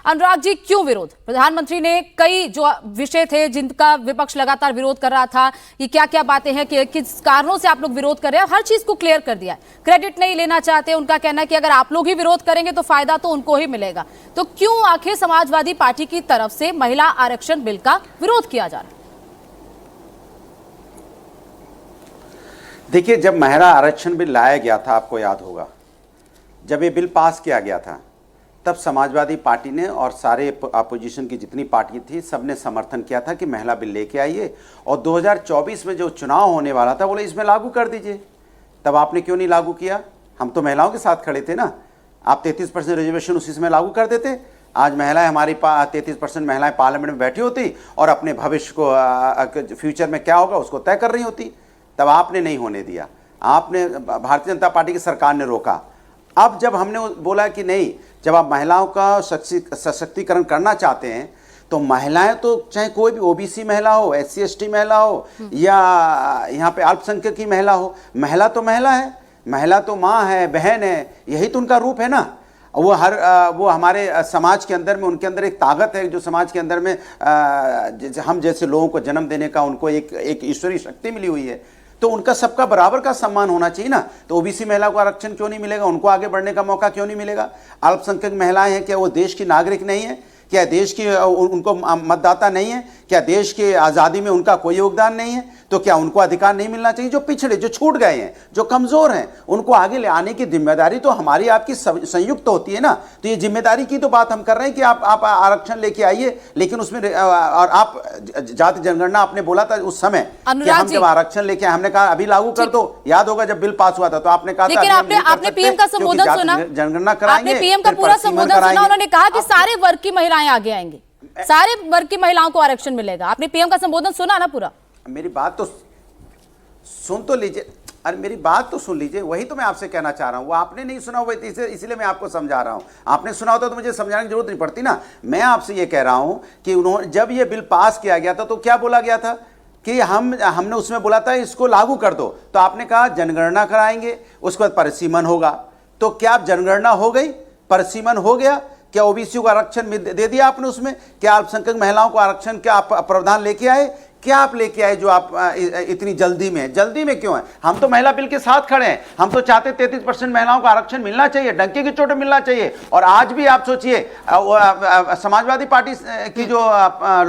अनुराग जी, क्यों विरोध? प्रधानमंत्री ने कई जो विषय थे जिनका विपक्ष लगातार विरोध कर रहा था, कि क्या क्या बातें हैं, कि किस कारणों से आप लोग विरोध कर रहे हैं, हर चीज को क्लियर कर दिया है। क्रेडिट नहीं लेना चाहते। उनका कहना है कि अगर आप लोग ही विरोध करेंगे तो फायदा तो उनको ही मिलेगा। तो क्यों आखिर समाजवादी पार्टी की तरफ से महिला आरक्षण बिल का विरोध किया जा रहा है? देखिए, जब महिला आरक्षण बिल लाया गया था, आपको याद होगा, जब ये बिल पास किया गया था तब समाजवादी पार्टी ने और सारे अपोजिशन की जितनी पार्टी थी सबने समर्थन किया था कि महिला बिल लेके आइए, और 2024 में जो चुनाव होने वाला था बोले इसमें लागू कर दीजिए। तब आपने क्यों नहीं लागू किया? हम तो महिलाओं के साथ खड़े थे ना। आप 33% रिजर्वेशन उसी समय लागू कर देते। आज महिलाएं, हमारी 33% महिलाएं पार्लियामेंट में बैठी होती और अपने भविष्य को, फ्यूचर में क्या होगा उसको तय कर रही होती। तब आपने नहीं होने दिया। आपने, भारतीय जनता पार्टी की सरकार ने रोका। अब जब हमने बोला कि नहीं, जब आप महिलाओं का सशक्तिकरण करना चाहते हैं तो महिलाएं तो चाहे कोई भी ओबीसी महिला हो, SC ST महिला हो, या यहाँ पे अल्पसंख्यक की महिला हो, महिला तो महिला है, महिला तो माँ है, बहन है, यही तो उनका रूप है ना। वो हमारे समाज के अंदर में, उनके अंदर एक ताकत है जो समाज के अंदर में हम जैसे लोगों को जन्म देने का उनको एक ईश्वरीय शक्ति मिली हुई है। तो उनका सबका बराबर का सम्मान होना चाहिए ना। तो ओबीसी महिला को आरक्षण क्यों नहीं मिलेगा? उनको आगे बढ़ने का मौका क्यों नहीं मिलेगा? अल्पसंख्यक महिलाएं हैं, क्या वो देश की नागरिक नहीं है? क्या देश की उनको मतदाता नहीं है? क्या देश की आज़ादी में उनका कोई योगदान नहीं है? तो क्या उनको अधिकार नहीं मिलना चाहिए? जो पिछड़े, जो छूट गए हैं, जो कमज़ोर हैं, उनको आगे ले आने की जिम्मेदारी तो हमारी आपकी संयुक्त होती है ना। तो ये जिम्मेदारी की तो बात हम कर रहे हैं कि आप आरक्षण लेके आइए, लेकिन उसमें और आप जाति जनगणना आपने बोला था उस समय कि हम जब आरक्षण लेके आए, हमने कहा अभी लागू कर दो। याद होगा जब बिल पास हुआ था तो आपने कहा था आपने पीएम का संबोधन सुना, जनगणना कराएंगे, आपने पीएम का पूरा संबोधन सुना। उन्होंने कहा कि सारे वर्ग की महिलाएं आगे आएंगी, सारे वर्ग की महिलाओं को आरक्षण मिलेगा। आपने पीएम का संबोधन सुना ना पूरा? मेरी बात तो सुन तो लीजिए। अरे मेरी बात तो सुन लीजिए, वही तो मैं आपसे कहना चाह रहा हूं। वो आपने नहीं सुना हुआ, इसलिए मैं आपको समझा रहा हूं। आपने सुना होता तो मुझे समझाने की जरूरत नहीं पड़ती ना। मैं आपसे ये कह रहा हूं कि उन्होंने, जब ये बिल पास किया गया था तो क्या बोला गया था कि हमने उसमें बोला था इसको लागू कर दो। तो आपने कहा जनगणना कराएंगे, उसके बाद परिसीमन होगा। तो क्या अब जनगणना हो गई, परिसीमन हो गया? क्या ओबीसी को आरक्षण दे दिया आपने उसमें? क्या अल्पसंख्यक महिलाओं को आरक्षण क्या आप प्रावधान लेके आए? क्या आप लेके आए जो आप इतनी जल्दी में क्यों है? हम तो महिला बिल के साथ खड़े हैं। हम तो चाहते 33% महिलाओं को आरक्षण मिलना चाहिए, डंके की चोट मिलना चाहिए। और आज भी आप सोचिए, समाजवादी पार्टी की जो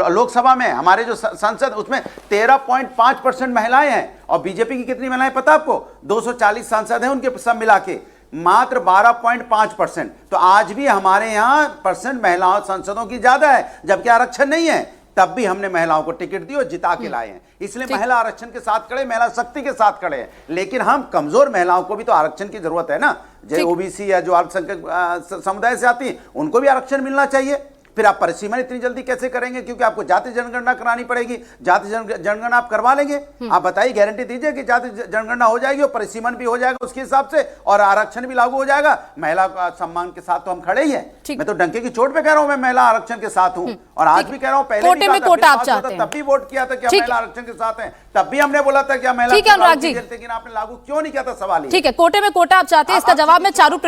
लोकसभा में हमारे जो संसद, उसमें 13.5% महिलाएं हैं। और बीजेपी की कितनी महिलाएं पता आपको? 240 सांसद हैं उनके सब मिला के, मात्र 12.5%। तो आज भी हमारे यहाँ परसेंट महिलाओं सांसदों की ज्यादा है, जबकि आरक्षण नहीं है। तब भी हमने महिलाओं को टिकट दी और जिता के लाए हैं। इसलिए महिला आरक्षण के साथ खड़े, महिला शक्ति के साथ खड़े हैं। लेकिन हम कमजोर महिलाओं को भी तो आरक्षण की जरूरत है ना। जो ओबीसी या जो अल्पसंख्यक समुदाय से आती, उनको भी आरक्षण मिलना चाहिए। फिर आप परिसीमन इतनी जल्दी कैसे करेंगे? क्योंकि आपको जाति जनगणना करानी पड़ेगी। जाति जनगणना आप करवा लेंगे? आप बताइए, गारंटी दीजिए कि जाति जनगणना हो जाएगी और परिसीमन भी हो जाएगा उसके हिसाब से, और आरक्षण भी लागू हो जाएगा। महिला सम्मान के साथ तो हम खड़े ही हैं। मैं तो डंके की चोट पे कह रहा हूं, मैं महिला आरक्षण के साथ हूं। और आज भी कह रहा हूं, पहले कोटे में कोटा आप चाहते हैं, तब भी वोट किया था कि हम महिला आरक्षण के साथ हैं। तब भी हमने बोला था कि हम महिला, लेकिन आपने लागू क्यों नहीं किया था? सवाल ठीक है, कोटे में कोटा आप चाहते हैं। इसका जवाब मैं चारू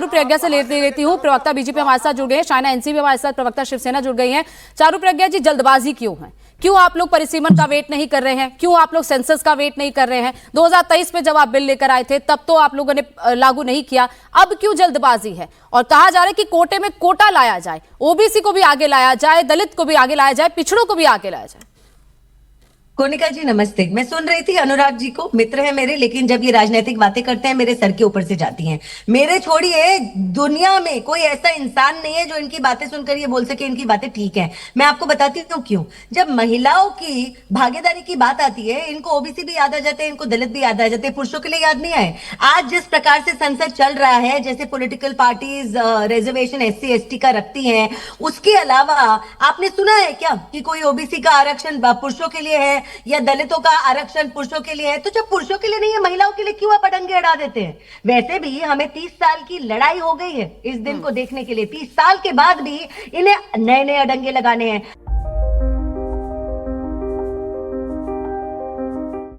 प्रज्ञा से लेती हूँ। प्रवक्ता बीजेपी हमारे साथ जुड़ गए हैं, शायना एनसीपी हमारे साथ, प्रवक्ता शिवसेना जुड़ गई है। चारू प्रज्ञा जी, जल्दबाजी क्यों है? क्यों आप लोग परिसीमन का वेट नहीं कर रहे हैं? क्यों आप लोग सेंसस का वेट नहीं कर रहे हैं? 2023 में जब आप बिल लेकर आए थे तब तो आप लोगों ने लागू नहीं किया, अब क्यों जल्दबाजी है? और कहा जा रहा है कि कोटे में कोटा लाया जाए, ओबीसी को भी आगे लाया जाए, दलित को भी आगे लाया जाए, पिछड़ों को भी आगे लाया जाए। कोनिका जी नमस्ते। मैं सुन रही थी अनुराग जी को, मित्र है मेरे, लेकिन जब ये राजनीतिक बातें करते हैं मेरे सर के ऊपर से जाती हैं। मेरे छोड़िए, दुनिया में कोई ऐसा इंसान नहीं है जो इनकी बातें सुनकर ये बोल सके इनकी बातें ठीक है। मैं आपको बताती हूँ क्यों। जब महिलाओं की भागीदारी की बात आती है, इनको ओबीसी भी याद आ जाते हैं, इनको दलित भी याद आ जाते हैं, पुरुषों के लिए याद नहीं आए। आज जिस प्रकार से संसद चल रहा है, जैसे political parties reservation SC ST का रखती हैं, उसके अलावा आपने सुना है क्या कि कोई ओबीसी का आरक्षण पुरुषों के लिए है या दलितों का आरक्षण पुरुषों के लिए है? तो जब पुरुषों के लिए नहीं है, महिलाओं के लिए क्यों आप अडंगे अड़ा देते हैं? वैसे भी हमें 30 साल की लड़ाई हो गई है इस दिन को देखने के लिए। 30 साल के बाद भी इन्हें नए नए अडंगे लगाने हैं।